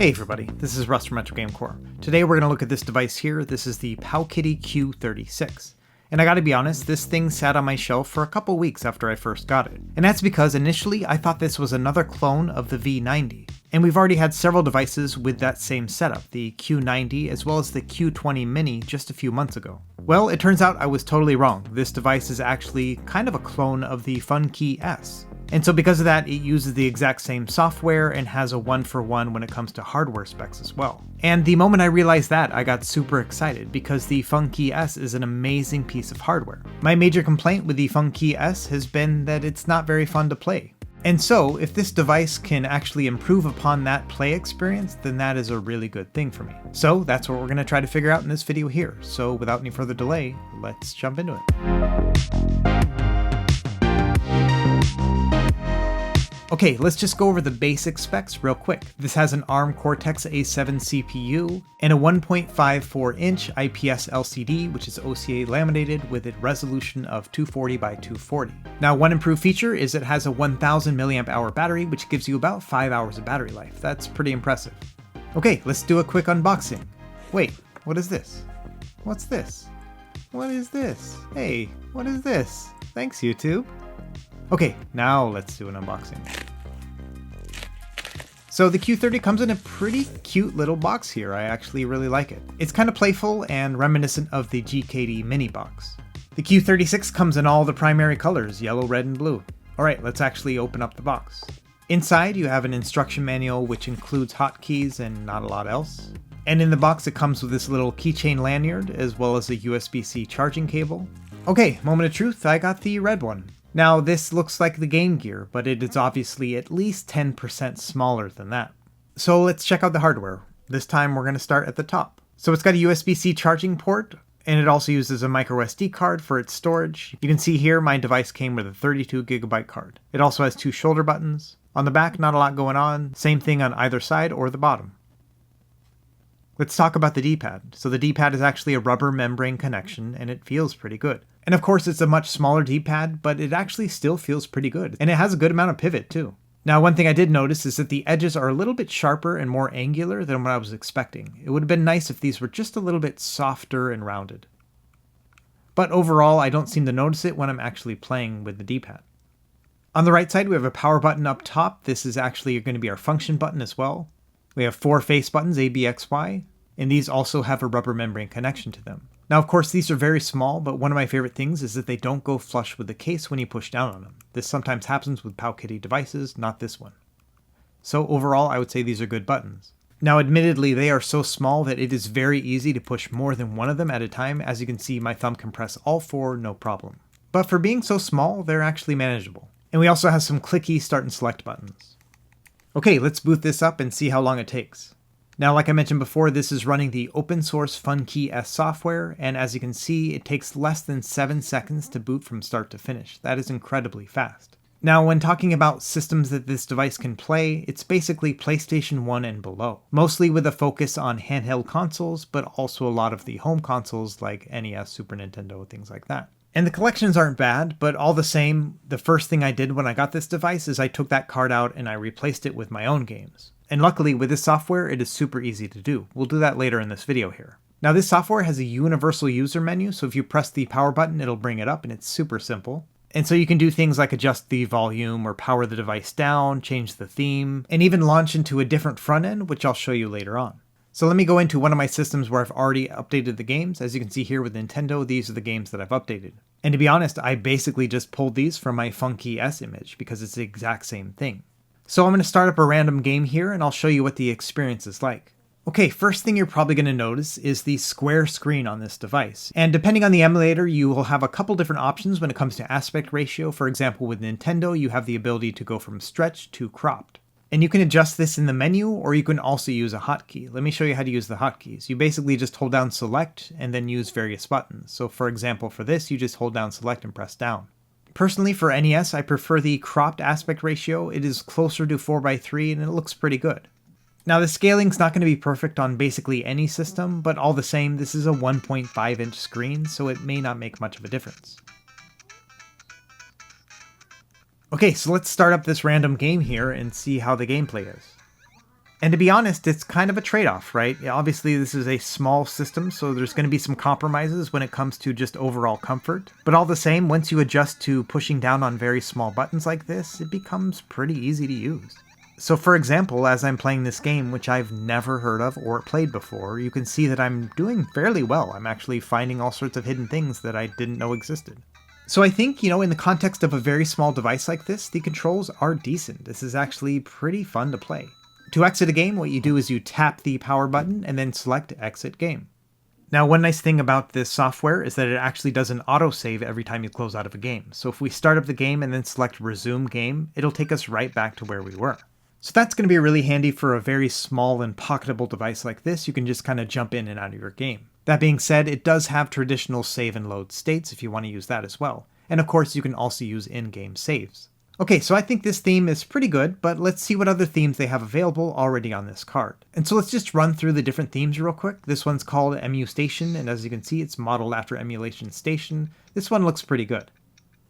Hey everybody, this is Russ from Retro Game Core. Today we're going to look at this device here. This is the PowKiddy Q36. And I gotta be honest, this thing sat on my shelf for a couple weeks after I first got it. And that's because initially I thought this was another clone of the V90. And we've already had several devices with that same setup, the Q90 as well as the Q20 Mini just a few months ago. Well, it turns out I was totally wrong. This device is actually kind of a clone of the FunKey S. And so because of that, it uses the exact same software and has a one-for-one when it comes to hardware specs as well. And the moment I realized that, I got super excited because the FunKey S is an amazing piece of hardware. My major complaint with the FunKey S has been that it's not very fun to play. And so, if this device can actually improve upon that play experience, then that is a really good thing for me. So that's what we're going to try to figure out in this video here. So without any further delay, let's jump into it. Okay, let's just go over the basic specs real quick. This has an ARM Cortex-A7 CPU and a 1.54-inch IPS LCD, which is OCA laminated with a resolution of 240 by 240. Now, one improved feature is it has a 1000 mAh battery, which gives you about 5 hours of battery life. That's pretty impressive. Okay, let's do a quick unboxing. Wait, what is this? What's this? What is this? Hey, what is this? Thanks, YouTube. Okay, now let's do an unboxing. So the Q30 comes in a pretty cute little box here. I actually really like it. It's kind of playful and reminiscent of the GKD mini box. The Q36 comes in all the primary colors, yellow, red, and blue. Alright, let's actually open up the box. Inside you have an instruction manual which includes hotkeys and not a lot else. And in the box it comes with this little keychain lanyard as well as a USB-C charging cable. Okay, moment of truth, I got the red one. Now this looks like the Game Gear, but it is obviously at least 10% smaller than that. So let's check out the hardware. This time we're going to start at the top. So it's got a USB-C charging port, and it also uses a microSD card for its storage. You can see here my device came with a 32GB card. It also has two shoulder buttons. On the back, not a lot going on. Same thing on either side or the bottom. Let's talk about the D-pad. So the D-pad is actually a rubber membrane connection, and it feels pretty good. And of course it's a much smaller D-pad, but it actually still feels pretty good. And it has a good amount of pivot too. Now one thing I did notice is that the edges are a little bit sharper and more angular than what I was expecting. It would have been nice if these were just a little bit softer and rounded. But overall I don't seem to notice it when I'm actually playing with the D-pad. On the right side we have a power button up top. This is actually going to be our function button as well. We have 4 face buttons, A, B, X, Y, and these also have a rubber membrane connection to them. Now of course these are very small, but one of my favorite things is that they don't go flush with the case when you push down on them. This sometimes happens with PowKiddy devices, not this one. So overall I would say these are good buttons. Now admittedly they are so small that it is very easy to push more than one of them at a time. As you can see, my thumb can press all 4 no problem. But for being so small, they're actually manageable. And we also have some clicky start and select buttons. Okay, let's boot this up and see how long it takes. Now, like I mentioned before, this is running the open source FunKey S software, and as you can see, it takes less than 7 seconds to boot from start to finish. That is incredibly fast. Now, when talking about systems that this device can play, it's basically PlayStation 1 and below. Mostly with a focus on handheld consoles, but also a lot of the home consoles like NES, Super Nintendo, things like that. And the collections aren't bad, but all the same, the first thing I did when I got this device is I took that card out and I replaced it with my own games. And luckily with this software, it is super easy to do. We'll do that later in this video here. Now this software has a universal user menu, so if you press the power button, it'll bring it up and it's super simple. And so you can do things like adjust the volume or power the device down, change the theme, and even launch into a different front end, which I'll show you later on. So let me go into one of my systems where I've already updated the games. As you can see here with Nintendo, these are the games that I've updated. And to be honest, I basically just pulled these from my FunKey S image because it's the exact same thing. So I'm going to start up a random game here and I'll show you what the experience is like. Okay, first thing you're probably going to notice is the square screen on this device. And depending on the emulator, you will have a couple different options when it comes to aspect ratio. For example, with Nintendo, you have the ability to go from stretched to cropped. And you can adjust this in the menu, or you can also use a hotkey. Let me show you how to use the hotkeys. You basically just hold down select and then use various buttons. So for example, for this, you just hold down select and press down. Personally, for NES, I prefer the cropped aspect ratio. It is closer to 4:3 and it looks pretty good. Now the scaling's not going to be perfect on basically any system, but all the same, this is a 1.5-inch screen, so it may not make much of a difference. Okay, so let's start up this random game here and see how the gameplay is. And to be honest, it's kind of a trade-off, right? Obviously, this is a small system, so there's going to be some compromises when it comes to just overall comfort. But all the same, once you adjust to pushing down on very small buttons like this, it becomes pretty easy to use. So for example, as I'm playing this game, which I've never heard of or played before, you can see that I'm doing fairly well. I'm actually finding all sorts of hidden things that I didn't know existed. So I think, in the context of a very small device like this, the controls are decent. This is actually pretty fun to play. To exit a game, what you do is you tap the power button and then select Exit Game. Now, one nice thing about this software is that it actually does an autosave every time you close out of a game. So if we start up the game and then select Resume Game, it'll take us right back to where we were. So that's going to be really handy for a very small and pocketable device like this. You can just kind of jump in and out of your game. That being said, it does have traditional save and load states if you want to use that as well. And of course, you can also use in-game saves. Okay, so I think this theme is pretty good, but let's see what other themes they have available already on this card. And so let's just run through the different themes real quick. This one's called Emu Station, and as you can see, it's modeled after Emulation Station. This one looks pretty good.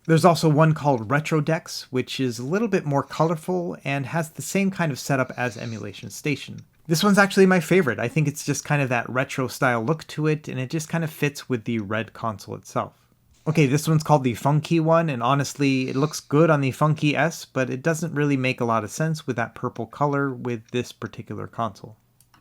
There's also one called Retro Decks, which is a little bit more colorful and has the same kind of setup as Emulation Station. This one's actually my favorite. I think it's just kind of that retro style look to it, and it just kind of fits with the red console itself. Okay, this one's called the FunKey one, and honestly, it looks good on the FunKey S, but it doesn't really make a lot of sense with that purple color with this particular console.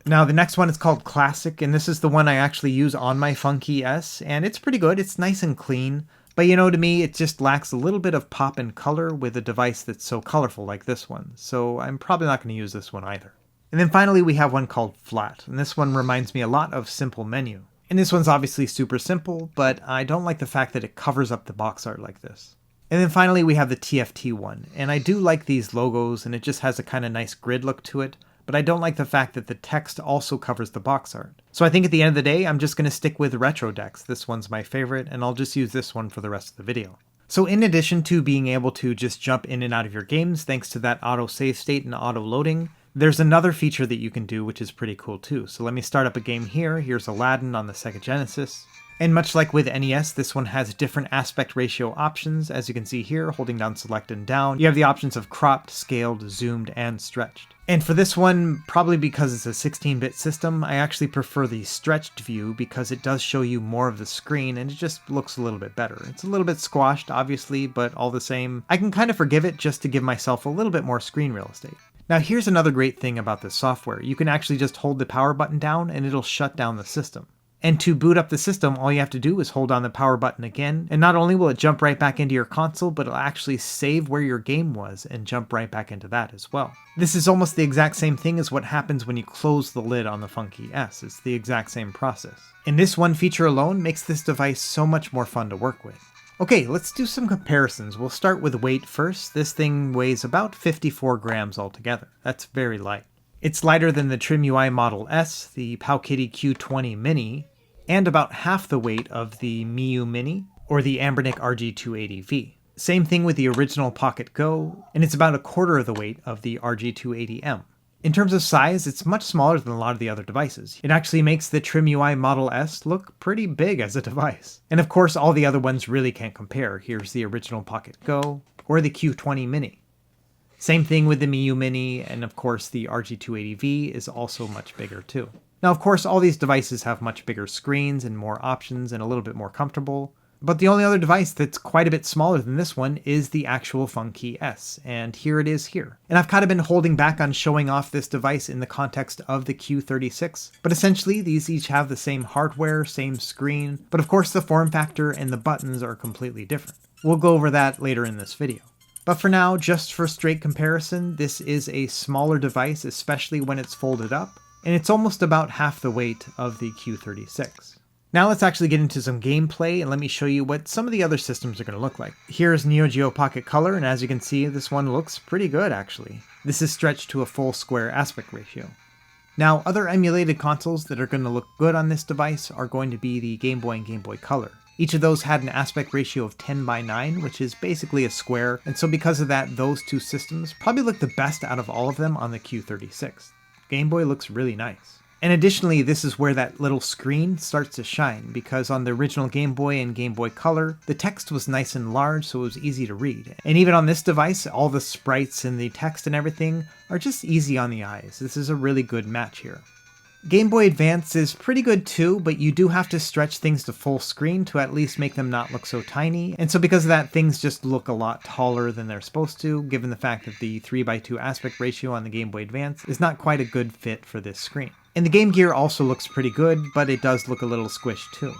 Now, the next one is called Classic, and this is the one I actually use on my FunKey S, and it's pretty good. It's nice and clean, but to me, it just lacks a little bit of pop and color with a device that's so colorful like this one, so I'm probably not going to use this one either. And then finally, we have one called Flat, and this one reminds me a lot of Simple Menu. And this one's obviously super simple, but I don't like the fact that it covers up the box art like this. And then finally we have the TFT one, and I do like these logos and it just has a kind of nice grid look to it, but I don't like the fact that the text also covers the box art. So I think at the end of the day, I'm just going to stick with Retro Decks. This one's my favorite, and I'll just use this one for the rest of the video. So in addition to being able to just jump in and out of your games thanks to that auto save state and auto loading, there's another feature that you can do which is pretty cool too. So let me start up a game here. Here's Aladdin on the Sega Genesis. And much like with NES, this one has different aspect ratio options. As you can see here, holding down select and down, you have the options of cropped, scaled, zoomed, and stretched. And for this one, probably because it's a 16-bit system, I actually prefer the stretched view because it does show you more of the screen and it just looks a little bit better. It's a little bit squashed, obviously, but all the same, I can kind of forgive it just to give myself a little bit more screen real estate. Now here's another great thing about this software. You can actually just hold the power button down and it'll shut down the system. And to boot up the system, all you have to do is hold down the power button again, and not only will it jump right back into your console, but it'll actually save where your game was and jump right back into that as well. This is almost the exact same thing as what happens when you close the lid on the FunKey S. It's the exact same process. And this one feature alone makes this device so much more fun to work with. Okay, let's do some comparisons. We'll start with weight first. This thing weighs about 54 grams altogether. That's very light. It's lighter than the TrimUI Model S, the PowKiddy Q20 Mini, and about half the weight of the Miu Mini or the Anbernic RG280V. Same thing with the original Pocket Go, and it's about a quarter of the weight of the RG280M. In terms of size, it's much smaller than a lot of the other devices. It actually makes the TrimUI Model S look pretty big as a device. And of course, all the other ones really can't compare. Here's the original Pocket Go, or the Q20 Mini. Same thing with the Miu Mini, and of course the RG280V is also much bigger too. Now of course, all these devices have much bigger screens and more options and a little bit more comfortable. But the only other device that's quite a bit smaller than this one is the actual FunKey S, and here it is here. And I've kind of been holding back on showing off this device in the context of the Q36, but essentially these each have the same hardware, same screen, but of course the form factor and the buttons are completely different. We'll go over that later in this video. But for now, just for straight comparison, this is a smaller device, especially when it's folded up, and it's almost about half the weight of the Q36. Now let's actually get into some gameplay and let me show you what some of the other systems are going to look like. Here's Neo Geo Pocket Color, and as you can see, this one looks pretty good actually. This is stretched to a full square aspect ratio. Now other emulated consoles that are going to look good on this device are going to be the Game Boy and Game Boy Color. Each of those had an aspect ratio of 10:9, which is basically a square, and so because of that, those two systems probably look the best out of all of them on the Q36. Game Boy looks really nice. And additionally, this is where that little screen starts to shine, because on the original Game Boy and Game Boy Color, the text was nice and large, so it was easy to read. And even on this device, all the sprites and the text and everything are just easy on the eyes. This is a really good match here. Game Boy Advance is pretty good too, but you do have to stretch things to full screen to at least make them not look so tiny. And so because of that, things just look a lot taller than they're supposed to, given the fact that the 3:2 aspect ratio on the Game Boy Advance is not quite a good fit for this screen. And the Game Gear also looks pretty good, but it does look a little squished too.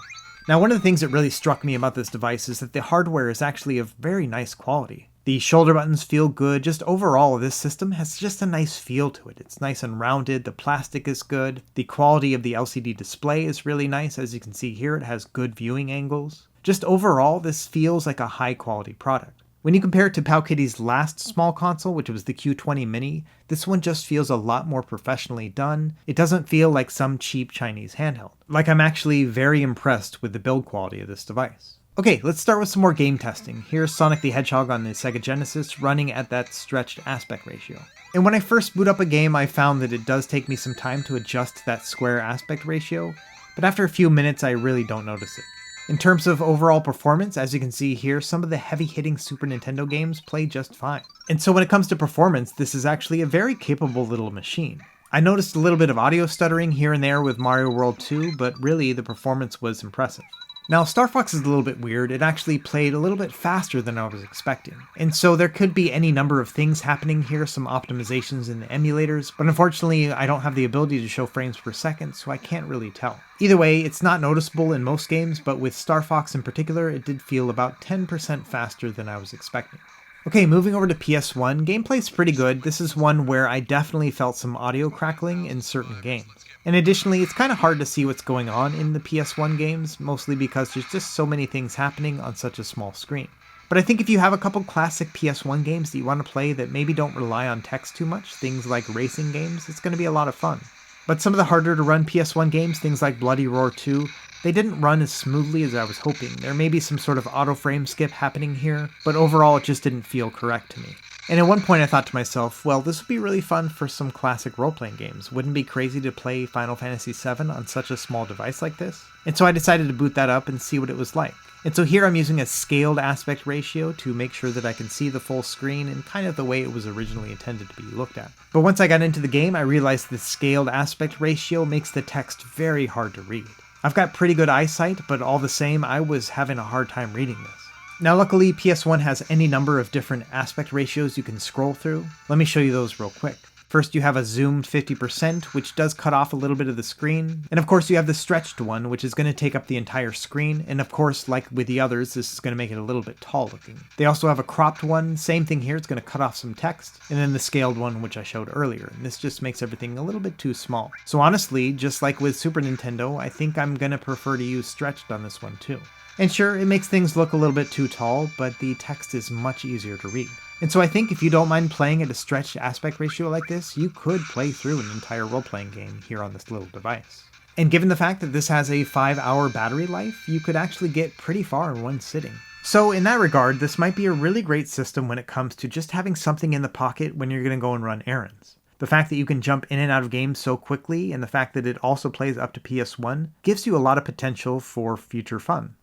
Now, one of the things that really struck me about this device is that the hardware is actually of very nice quality. The shoulder buttons feel good. Just overall, this system has just a nice feel to it. It's nice and rounded, the plastic is good, the quality of the LCD display is really nice. As you can see here, it has good viewing angles. Just overall, this feels like a high quality product. When you compare it to PowKiddy's last small console, which was the Q20 Mini, this one just feels a lot more professionally done. It doesn't feel like some cheap Chinese handheld. Like, I'm actually very impressed with the build quality of this device. Okay, let's start with some more game testing. Here's Sonic the Hedgehog on the Sega Genesis running at that stretched aspect ratio. And when I first boot up a game, I found that it does take me some time to adjust that square aspect ratio, but after a few minutes I really don't notice it. In terms of overall performance, as you can see here, some of the heavy-hitting Super Nintendo games play just fine. And so when it comes to performance, this is actually a very capable little machine. I noticed a little bit of audio stuttering here and there with Mario World 2, but really the performance was impressive. Now, Star Fox is a little bit weird. It actually played a little bit faster than I was expecting. And so there could be any number of things happening here, some optimizations in the emulators, but unfortunately I don't have the ability to show frames per second, so I can't really tell. Either way, it's not noticeable in most games, but with Star Fox in particular, it did feel about 10% faster than I was expecting. Okay, moving over to PS1, gameplay's pretty good. This is one where I definitely felt some audio crackling in certain games. And additionally, it's kind of hard to see what's going on in the PS1 games, mostly because there's just so many things happening on such a small screen. But I think if you have a couple classic PS1 games that you want to play that maybe don't rely on text too much, things like racing games, it's going to be a lot of fun. But some of the harder to run PS1 games, things like Bloody Roar 2, they didn't run as smoothly as I was hoping. There may be some sort of auto frame skip happening here, but overall it just didn't feel correct to me. And at one point I thought to myself, well, this would be really fun for some classic role-playing games. Wouldn't it be crazy to play Final Fantasy VII on such a small device like this? And so I decided to boot that up and see what it was like. And so here I'm using a scaled aspect ratio to make sure that I can see the full screen in kind of the way it was originally intended to be looked at. But once I got into the game, I realized the scaled aspect ratio makes the text very hard to read. I've got pretty good eyesight, but all the same, I was having a hard time reading this. Now luckily, PS1 has any number of different aspect ratios you can scroll through. Let me show you those real quick. First, you have a zoomed 50%, which does cut off a little bit of the screen. And of course, you have the stretched one, which is going to take up the entire screen. And of course, like with the others, this is going to make it a little bit tall looking. They also have a cropped one. Same thing here. It's going to cut off some text. And then the scaled one, which I showed earlier. And this just makes everything a little bit too small. So honestly, just like with Super Nintendo, I think I'm going to prefer to use stretched on this one too. And sure, it makes things look a little bit too tall, but the text is much easier to read. And so I think if you don't mind playing at a stretched aspect ratio like this, you could play through an entire role-playing game here on this little device. And given the fact that this has a 5-hour battery life, you could actually get pretty far in one sitting. So in that regard, this might be a really great system when it comes to just having something in the pocket when you're going to go and run errands. The fact that you can jump in and out of games so quickly, and the fact that it also plays up to PS1, gives you a lot of potential for future fun.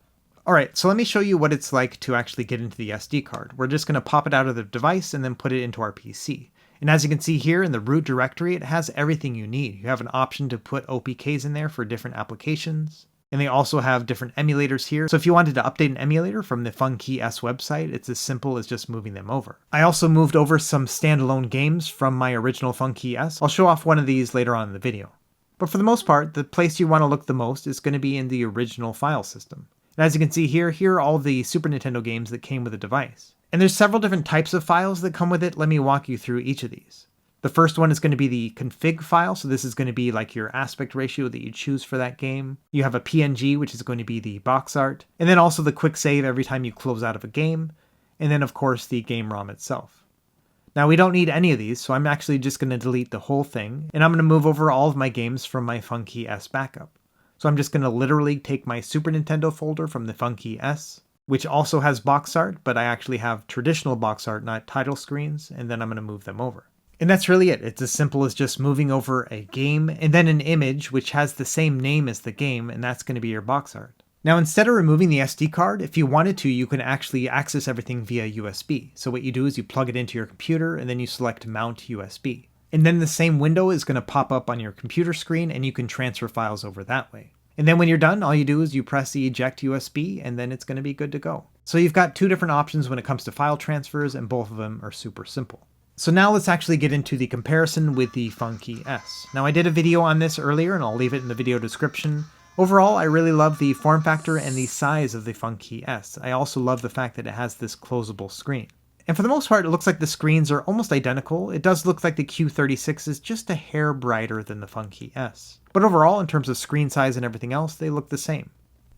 Alright, so let me show you what it's like to actually get into the SD card. We're just going to pop it out of the device and then put it into our PC. And as you can see here in the root directory, it has everything you need. You have an option to put OPKs in there for different applications. And they also have different emulators here. So if you wanted to update an emulator from the FunKey S website, it's as simple as just moving them over. I also moved over some standalone games from my original FunKey S. I'll show off one of these later on in the video. But for the most part, the place you want to look the most is going to be in the original file system. And as you can see here are all the Super Nintendo games that came with the device. And there's several different types of files that come with it. Let me walk you through each of these. The first one is going to be the config file. So this is going to be like your aspect ratio that you choose for that game. You have a PNG, which is going to be the box art. And then also the quick save every time you close out of a game. And then of course the game ROM itself. Now we don't need any of these, so I'm actually just going to delete the whole thing. And I'm going to move over all of my games from my FunKey S backup. So I'm just going to literally take my Super Nintendo folder from the FunKey S, which also has box art, but I actually have traditional box art, not title screens, and then I'm going to move them over. And that's really it. It's as simple as just moving over a game and then an image which has the same name as the game, and that's going to be your box art. Now, instead of removing the SD card, if you wanted to, you can actually access everything via USB. So what you do is you plug it into your computer and then you select Mount USB. And then the same window is going to pop up on your computer screen and you can transfer files over that way. And then when you're done, all you do is you press the eject USB and then it's going to be good to go. So you've got two different options when it comes to file transfers, and both of them are super simple. So now let's actually get into the comparison with the FunKey S. Now I did a video on this earlier and I'll leave it in the video description. Overall, I really love the form factor and the size of the FunKey S. I also love the fact that it has this closable screen. And for the most part, it looks like the screens are almost identical. It does look like the Q36 is just a hair brighter than the FunKey S. But overall, in terms of screen size and everything else, they look the same.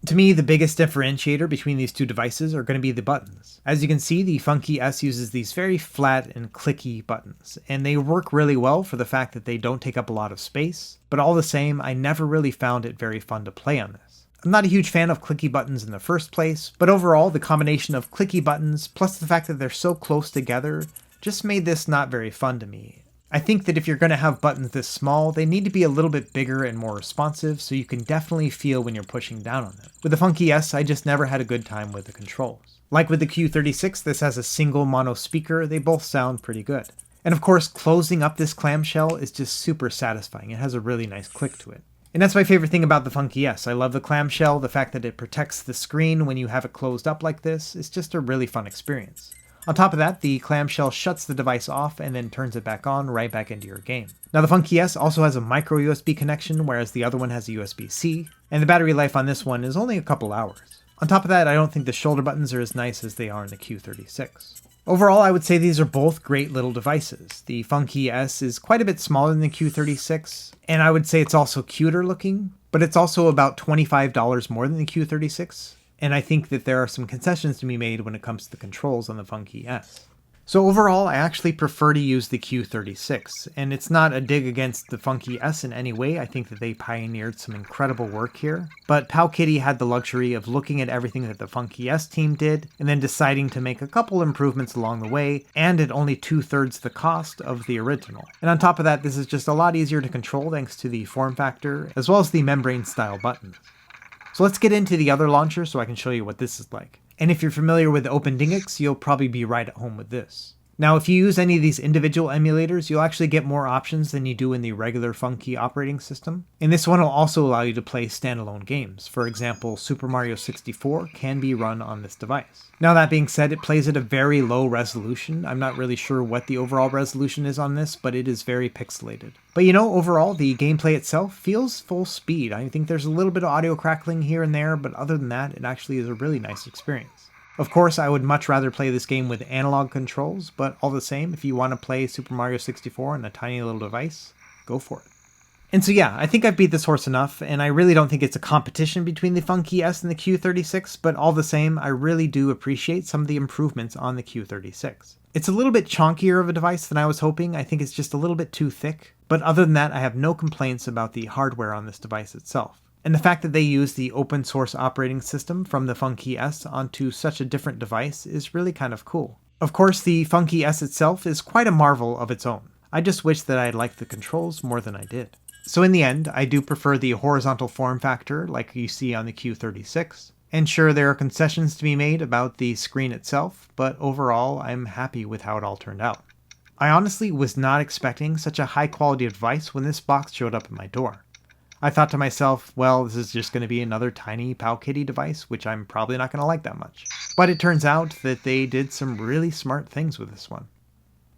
To me, the biggest differentiator between these two devices are going to be the buttons. As you can see, the FunKey S uses these very flat and clicky buttons, and they work really well for the fact that they don't take up a lot of space, but all the same, I never really found it very fun to play on this. I'm not a huge fan of clicky buttons in the first place, but overall, the combination of clicky buttons plus the fact that they're so close together just made this not very fun to me. I think that if you're going to have buttons this small, they need to be a little bit bigger and more responsive so you can definitely feel when you're pushing down on them. With the FunKey S, I just never had a good time with the controls. Like with the Q36, this has a single mono speaker, they both sound pretty good. And of course, closing up this clamshell is just super satisfying. It has a really nice click to it. And that's my favorite thing about the FunKey S. I love the clamshell, the fact that it protects the screen when you have it closed up like this. It's just a really fun experience. On top of that, the clamshell shuts the device off and then turns it back on right back into your game. Now the FunKey S also has a micro USB connection, whereas the other one has a USB-C, and the battery life on this one is only a couple hours. On top of that, I don't think the shoulder buttons are as nice as they are in the Q36. Overall, I would say these are both great little devices. The FunKey S is quite a bit smaller than the Q36, and I would say it's also cuter looking, but it's also about $25 more than the Q36. And I think that there are some concessions to be made when it comes to the controls on the FunKey S. So overall, I actually prefer to use the Q36, and it's not a dig against the FunKey S in any way. I think that they pioneered some incredible work here, but PowKiddy had the luxury of looking at everything that the FunKey S team did, and then deciding to make a couple improvements along the way, and at only 2/3 the cost of the original. And on top of that, this is just a lot easier to control thanks to the form factor, as well as the membrane style buttons. So let's get into the other launcher so I can show you what this is like. And if you're familiar with OpenDingX, you'll probably be right at home with this. Now, if you use any of these individual emulators, you'll actually get more options than you do in the regular FunKey operating system. And this one will also allow you to play standalone games. For example, Super Mario 64 can be run on this device. Now that being said, it plays at a very low resolution. I'm not really sure what the overall resolution is on this, but it is very pixelated. But you know, overall, the gameplay itself feels full speed. I think there's a little bit of audio crackling here and there, but other than that, it actually is a really nice experience. Of course, I would much rather play this game with analog controls, but all the same, if you want to play Super Mario 64 on a tiny little device, go for it. And so yeah, I think I've beat this horse enough, and I really don't think it's a competition between the FunKey S and the Q36, but all the same, I really do appreciate some of the improvements on the Q36. It's a little bit chonkier of a device than I was hoping. I think it's just a little bit too thick, but other than that, I have no complaints about the hardware on this device itself. And the fact that they use the open source operating system from the FunKey S onto such a different device is really kind of cool. Of course, the FunKey S itself is quite a marvel of its own. I just wish that I had liked the controls more than I did. So in the end, I do prefer the horizontal form factor like you see on the Q36. And sure, there are concessions to be made about the screen itself, but overall, I'm happy with how it all turned out. I honestly was not expecting such a high quality device when this box showed up at my door. I thought to myself, well, this is just going to be another tiny PowKiddy device, which I'm probably not going to like that much. But it turns out that they did some really smart things with this one.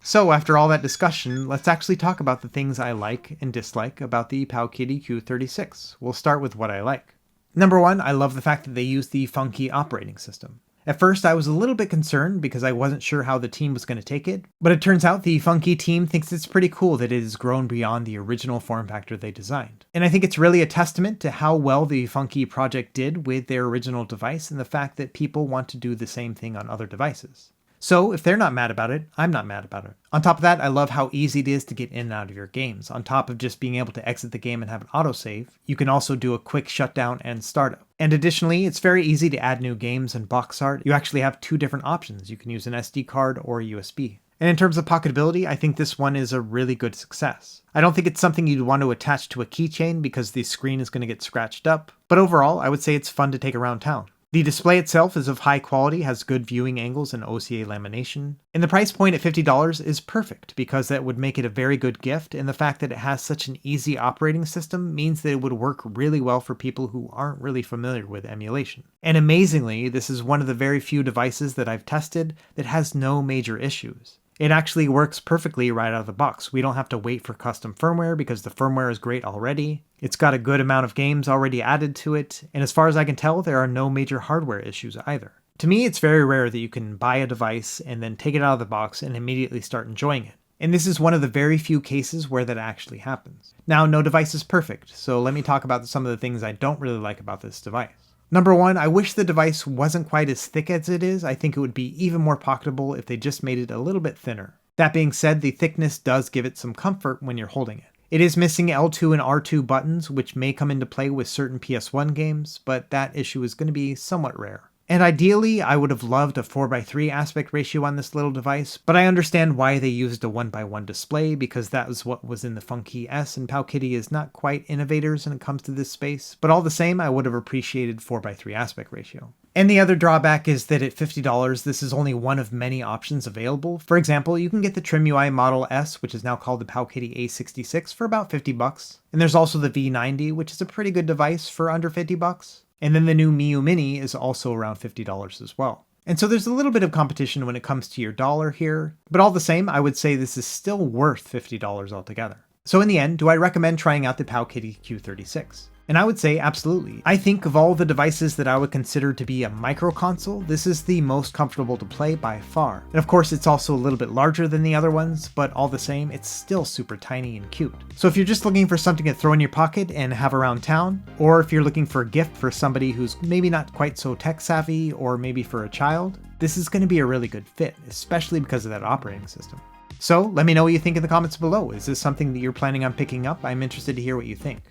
So after all that discussion, let's actually talk about the things I like and dislike about the PowKiddy Q36. We'll start with what I like. Number one, I love the fact that they use the FunKey operating system. At first, I was a little bit concerned because I wasn't sure how the team was going to take it, but it turns out the FunKey team thinks it's pretty cool that it has grown beyond the original form factor they designed. And I think it's really a testament to how well the FunKey project did with their original device and the fact that people want to do the same thing on other devices. So if they're not mad about it, I'm not mad about it. On top of that, I love how easy it is to get in and out of your games. On top of just being able to exit the game and have an autosave, you can also do a quick shutdown and startup. And additionally, it's very easy to add new games and box art. You actually have two different options. You can use an SD card or a USB. And in terms of pocketability, I think this one is a really good success. I don't think it's something you'd want to attach to a keychain because the screen is going to get scratched up, but overall, I would say it's fun to take around town. The display itself is of high quality, has good viewing angles and OCA lamination, and the price point at $50 is perfect because that would make it a very good gift, and the fact that it has such an easy operating system means that it would work really well for people who aren't really familiar with emulation. And amazingly, this is one of the very few devices that I've tested that has no major issues. It actually works perfectly right out of the box. We don't have to wait for custom firmware because the firmware is great already. It's got a good amount of games already added to it, and as far as I can tell, there are no major hardware issues either. To me, it's very rare that you can buy a device and then take it out of the box and immediately start enjoying it. And this is one of the very few cases where that actually happens. Now, no device is perfect, so let me talk about some of the things I don't really like about this device. Number one, I wish the device wasn't quite as thick as it is. I think it would be even more pocketable if they just made it a little bit thinner. That being said, the thickness does give it some comfort when you're holding it. It is missing L2 and R2 buttons, which may come into play with certain PS1 games, but that issue is going to be somewhat rare. And ideally, I would have loved a 4:3 aspect ratio on this little device, but I understand why they used a 1:1 display because that was what was in the FunKey S, and PowKiddy is not quite innovators when it comes to this space, but all the same, I would have appreciated 4:3 aspect ratio. And the other drawback is that at $50, this is only one of many options available. For example, you can get the TrimUI Model S, which is now called the PowKiddy A66, for about $50. And there's also the V90, which is a pretty good device for under $50. And then the new Miu Mini is also around $50 as well. And so there's a little bit of competition when it comes to your dollar here, but all the same, I would say this is still worth $50 altogether. So in the end, do I recommend trying out the PowKiddy Q36? And I would say absolutely. I think of all the devices that I would consider to be a micro console, this is the most comfortable to play by far. And of course, it's also a little bit larger than the other ones, but all the same, it's still super tiny and cute. So if you're just looking for something to throw in your pocket and have around town, or if you're looking for a gift for somebody who's maybe not quite so tech savvy, or maybe for a child, this is going to be a really good fit, especially because of that operating system. So let me know what you think in the comments below. Is this something that you're planning on picking up? I'm interested to hear what you think.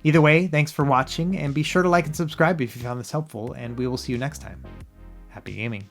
Either way, thanks for watching, and be sure to like and subscribe if you found this helpful, and we will see you next time. Happy gaming.